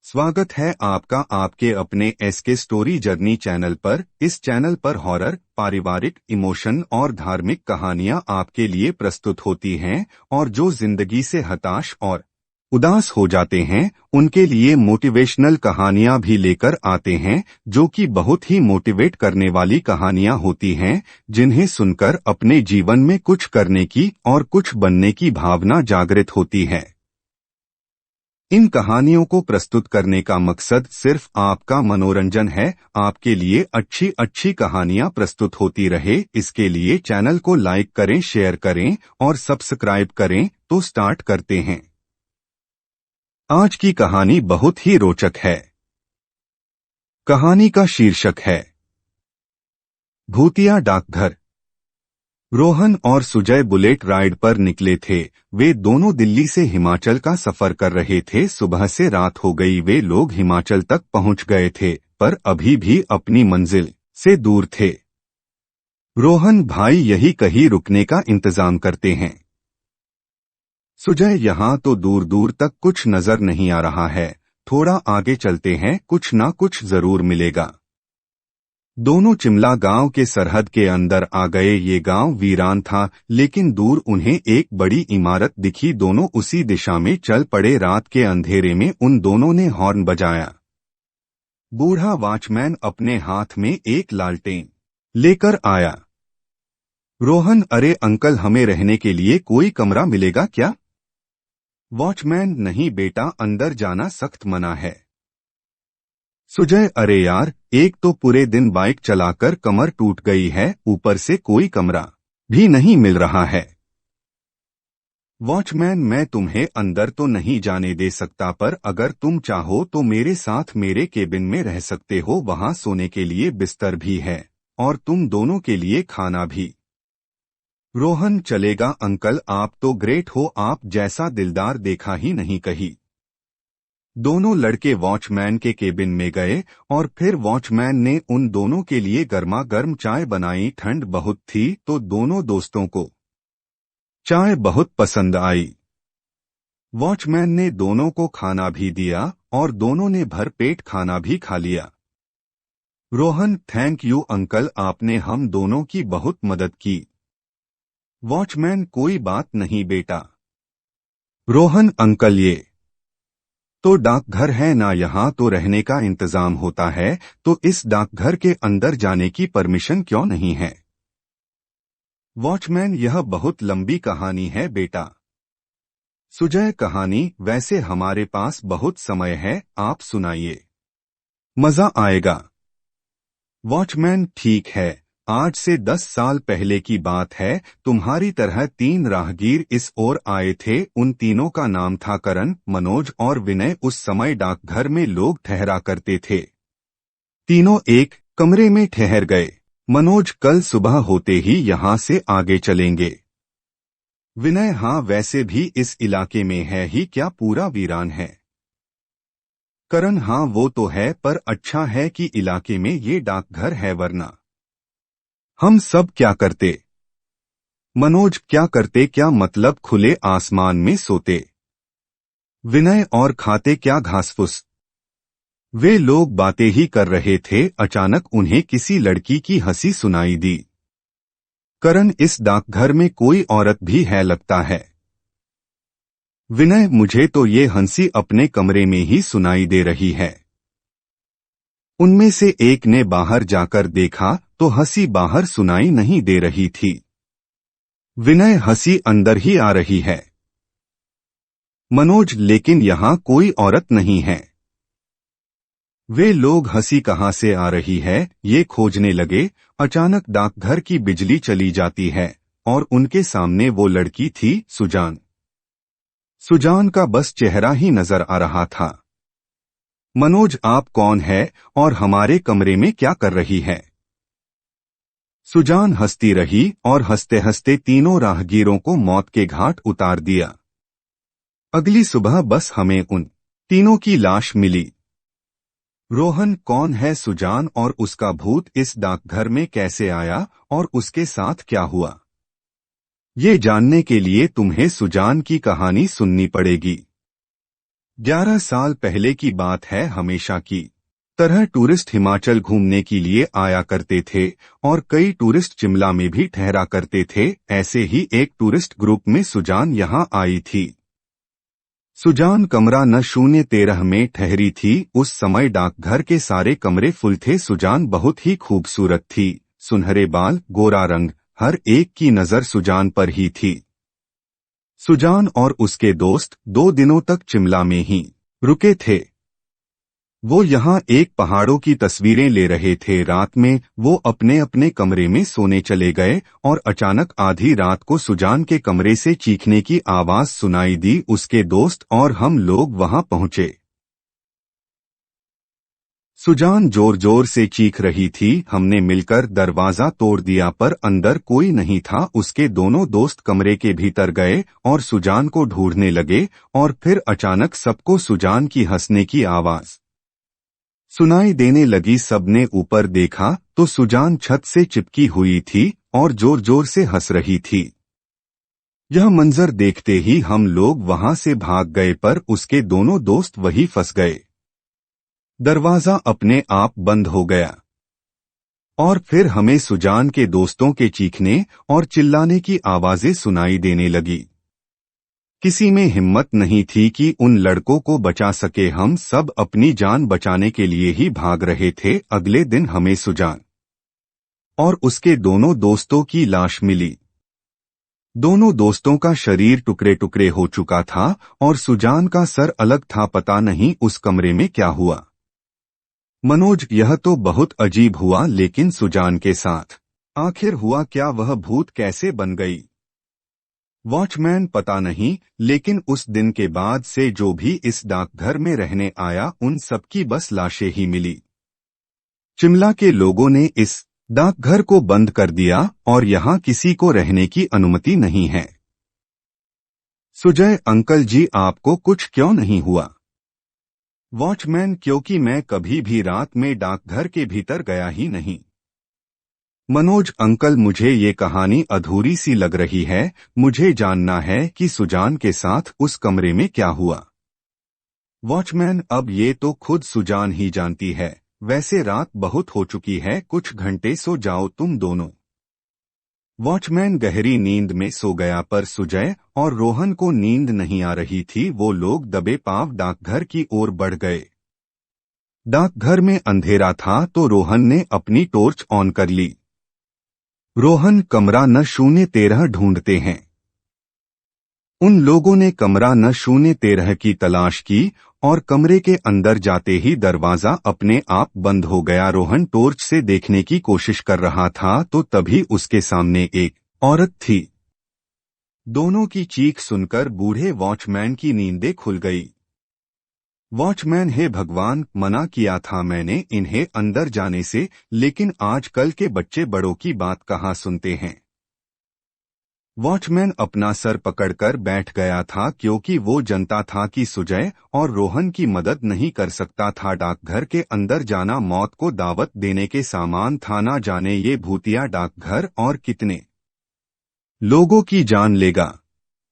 स्वागत है आपका आपके अपने एसके स्टोरी जर्नी चैनल पर। इस चैनल पर हॉरर, पारिवारिक, इमोशन और धार्मिक कहानियां आपके लिए प्रस्तुत होती हैं और जो जिंदगी से हताश और उदास हो जाते हैं उनके लिए मोटिवेशनल कहानियां भी लेकर आते हैं, जो कि बहुत ही मोटिवेट करने वाली कहानियां होती हैं, जिन्हें सुनकर अपने जीवन में कुछ करने की और कुछ बनने की भावना जागृत होती है। इन कहानियों को प्रस्तुत करने का मकसद सिर्फ आपका मनोरंजन है। आपके लिए अच्छी अच्छी कहानियां प्रस्तुत होती रहे, इसके लिए चैनल को लाइक करें, शेयर करें और सब्सक्राइब करें। तो स्टार्ट करते हैं। आज की कहानी बहुत ही रोचक है। कहानी का शीर्षक है भूतिया डाकघर। रोहन और सुजय बुलेट राइड पर निकले थे। वे दोनों दिल्ली से हिमाचल का सफर कर रहे थे। सुबह से रात हो गई। वे लोग हिमाचल तक पहुंच गए थे, पर अभी भी अपनी मंजिल से दूर थे। रोहन भाई यही कहीं रुकने का इंतजाम करते हैं। सुजय, यहाँ तो दूर दूर तक कुछ नजर नहीं आ रहा है, थोड़ा आगे चलते हैं, कुछ ना कुछ जरूर मिलेगा। दोनों चिमला गांव के सरहद के अंदर आ गए। ये गांव वीरान था, लेकिन दूर उन्हें एक बड़ी इमारत दिखी। दोनों उसी दिशा में चल पड़े। रात के अंधेरे में उन दोनों ने हॉर्न बजाया। बूढ़ा वॉचमैन अपने हाथ में एक लालटेन लेकर आया। रोहन, अरे अंकल, हमें रहने के लिए कोई कमरा मिलेगा क्या? वॉचमैन, नहीं बेटा, अंदर जाना सख्त मना है। सुजय, अरे यार, एक तो पूरे दिन बाइक चलाकर कमर टूट गई है, ऊपर से कोई कमरा भी नहीं मिल रहा है। वॉचमैन, मैं तुम्हें अंदर तो नहीं जाने दे सकता, पर अगर तुम चाहो तो मेरे साथ मेरे केबिन में रह सकते हो। वहां सोने के लिए बिस्तर भी है और तुम दोनों के लिए खाना भी। रोहन, चलेगा अंकल, आप तो ग्रेट हो, आप जैसा दिलदार देखा ही नहीं कहीं। दोनों लड़के वॉचमैन के केबिन में गए और फिर वॉचमैन ने उन दोनों के लिए गर्मा गर्म चाय बनाई। ठंड बहुत थी तो दोनों दोस्तों को चाय बहुत पसंद आई। वॉचमैन ने दोनों को खाना भी दिया और दोनों ने भरपेट खाना भी खा लिया। रोहन, थैंक यू अंकल, आपने हम दोनों की बहुत मदद की। वॉचमैन, कोई बात नहीं बेटा। रोहन, अंकल, ये तो डाकघर है ना, यहाँ तो रहने का इंतजाम होता है, तो इस डाकघर के अंदर जाने की परमिशन क्यों नहीं है? वॉचमैन, यह बहुत लंबी कहानी है बेटा। सुजय, कहानी? वैसे हमारे पास बहुत समय है, आप सुनाइए, मजा आएगा। वॉचमैन, ठीक है, आज से 10 साल पहले की बात है। तुम्हारी तरह 3 राहगीर इस ओर आए थे। उन तीनों का नाम था करण, मनोज और विनय। उस समय डाकघर में लोग ठहरा करते थे। तीनों एक कमरे में ठहर गए। मनोज, कल सुबह होते ही यहाँ से आगे चलेंगे। विनय, हाँ, वैसे भी इस इलाके में है ही क्या, पूरा वीरान है। करण, हाँ वो तो है, पर अच्छा है कि इलाके में ये डाकघर है, वरना हम सब क्या करते? मनोज, क्या करते? क्या मतलब? खुले आसमान में सोते। विनय, और खाते क्या, घासफूस? वे लोग बातें ही कर रहे थे, अचानक उन्हें किसी लड़की की हंसी सुनाई दी। करण, इस डाकघर में कोई औरत भी है लगता है। विनय, मुझे तो ये हंसी अपने कमरे में ही सुनाई दे रही है। उनमें से एक ने बाहर जाकर देखा तो हंसी बाहर सुनाई नहीं दे रही थी। विनय, हंसी अंदर ही आ रही है। मनोज, लेकिन यहाँ कोई औरत नहीं है। वे लोग हंसी कहाँ से आ रही है ये खोजने लगे। अचानक डाकघर की बिजली चली जाती है और उनके सामने वो लड़की थी, सुजान। सुजान का बस चेहरा ही नजर आ रहा था। मनोज, आप कौन है और हमारे कमरे में क्या कर रही है? सुजान हंसती रही और हंसते हंसते तीनों राहगीरों को मौत के घाट उतार दिया। अगली सुबह बस हमें उन तीनों की लाश मिली। रोहन, कौन है सुजान और उसका भूत इस डाकघर में कैसे आया और उसके साथ क्या हुआ? ये जानने के लिए तुम्हें सुजान की कहानी सुननी पड़ेगी। 11 साल पहले की बात है। हमेशा की तरह टूरिस्ट हिमाचल घूमने के लिए आया करते थे और कई टूरिस्ट शिमला में भी ठहरा करते थे। ऐसे ही एक टूरिस्ट ग्रुप में सुजान यहाँ आई थी। सुजान कमरा न 013 में ठहरी थी। उस समय डाकघर के सारे कमरे फुल थे। सुजान बहुत ही खूबसूरत थी। सुनहरे बाल, गोरा रंग, हर एक की नजर सुजान पर ही थी। सुजान और उसके दोस्त 2 दिनों तक शिमला में ही रुके थे। वो यहाँ एक पहाड़ों की तस्वीरें ले रहे थे। रात में वो अपने अपने कमरे में सोने चले गए और अचानक आधी रात को सुजान के कमरे से चीखने की आवाज सुनाई दी। उसके दोस्त और हम लोग वहां पहुंचे। सुजान जोर जोर से चीख रही थी। हमने मिलकर दरवाजा तोड़ दिया पर अंदर कोई नहीं था। उसके दोनों दोस्त कमरे के भीतर गए और सुजान को ढूंढने लगे और फिर अचानक सबको सुजान की हंसने की आवाज सुनाई देने लगी। सबने ऊपर देखा तो सुजान छत से चिपकी हुई थी और जोर जोर से हंस रही थी। यह मंजर देखते ही हम लोग वहां से भाग गए पर उसके दोनों दोस्त वहीं फंस गए। दरवाजा अपने आप बंद हो गया और फिर हमें सुजान के दोस्तों के चीखने और चिल्लाने की आवाजें सुनाई देने लगी। किसी में हिम्मत नहीं थी कि उन लड़कों को बचा सके। हम सब अपनी जान बचाने के लिए ही भाग रहे थे। अगले दिन हमें सुजान और उसके दोनों दोस्तों की लाश मिली। दोनों दोस्तों का शरीर टुकड़े टुकड़े हो चुका था और सुजान का सर अलग था। पता नहीं उस कमरे में क्या हुआ। मनोज, यह तो बहुत अजीब हुआ, लेकिन सुजान के साथ आखिर हुआ क्या? वह भूत कैसे बन गई? वॉचमैन, पता नहीं, लेकिन उस दिन के बाद से जो भी इस डाकघर में रहने आया उन सबकी बस लाशें ही मिली। शिमला के लोगों ने इस डाकघर को बंद कर दिया और यहाँ किसी को रहने की अनुमति नहीं है। सुजय अंकल जी, आपको कुछ क्यों नहीं हुआ? वॉचमैन, क्योंकि मैं कभी भी रात में डाकघर के भीतर गया ही नहीं। मनोज अंकल, मुझे ये कहानी अधूरी सी लग रही है। मुझे जानना है कि सुजान के साथ उस कमरे में क्या हुआ। वॉचमैन, अब ये तो खुद सुजान ही जानती है। वैसे रात बहुत हो चुकी है, कुछ घंटे सो जाओ तुम दोनों। वॉचमैन गहरी नींद में सो गया पर सुजय और रोहन को नींद नहीं आ रही थी। वो लोग दबे पांव डाकघर की ओर बढ़ गए। डाकघर में अंधेरा था तो रोहन ने अपनी टॉर्च ऑन कर ली। रोहन, कमरा न 013 ढूंढते हैं। उन लोगों ने कमरा न 013 की तलाश की और कमरे के अंदर जाते ही दरवाजा अपने आप बंद हो गया। रोहन टॉर्च से देखने की कोशिश कर रहा था तो तभी उसके सामने एक औरत थी। दोनों की चीख सुनकर बूढ़े वॉचमैन की नींदें खुल गई। वॉचमैन, हे भगवान, मना किया था मैंने इन्हें अंदर जाने से, लेकिन आजकल के बच्चे बड़ों की बात कहाँ सुनते हैं। वॉचमैन अपना सर पकड़कर बैठ गया था क्योंकि वो जानता था कि सुजय और रोहन की मदद नहीं कर सकता था। डाकघर के अंदर जाना मौत को दावत देने के सामान था। ना जाने ये भूतिया डाकघर और कितने लोगों की जान लेगा।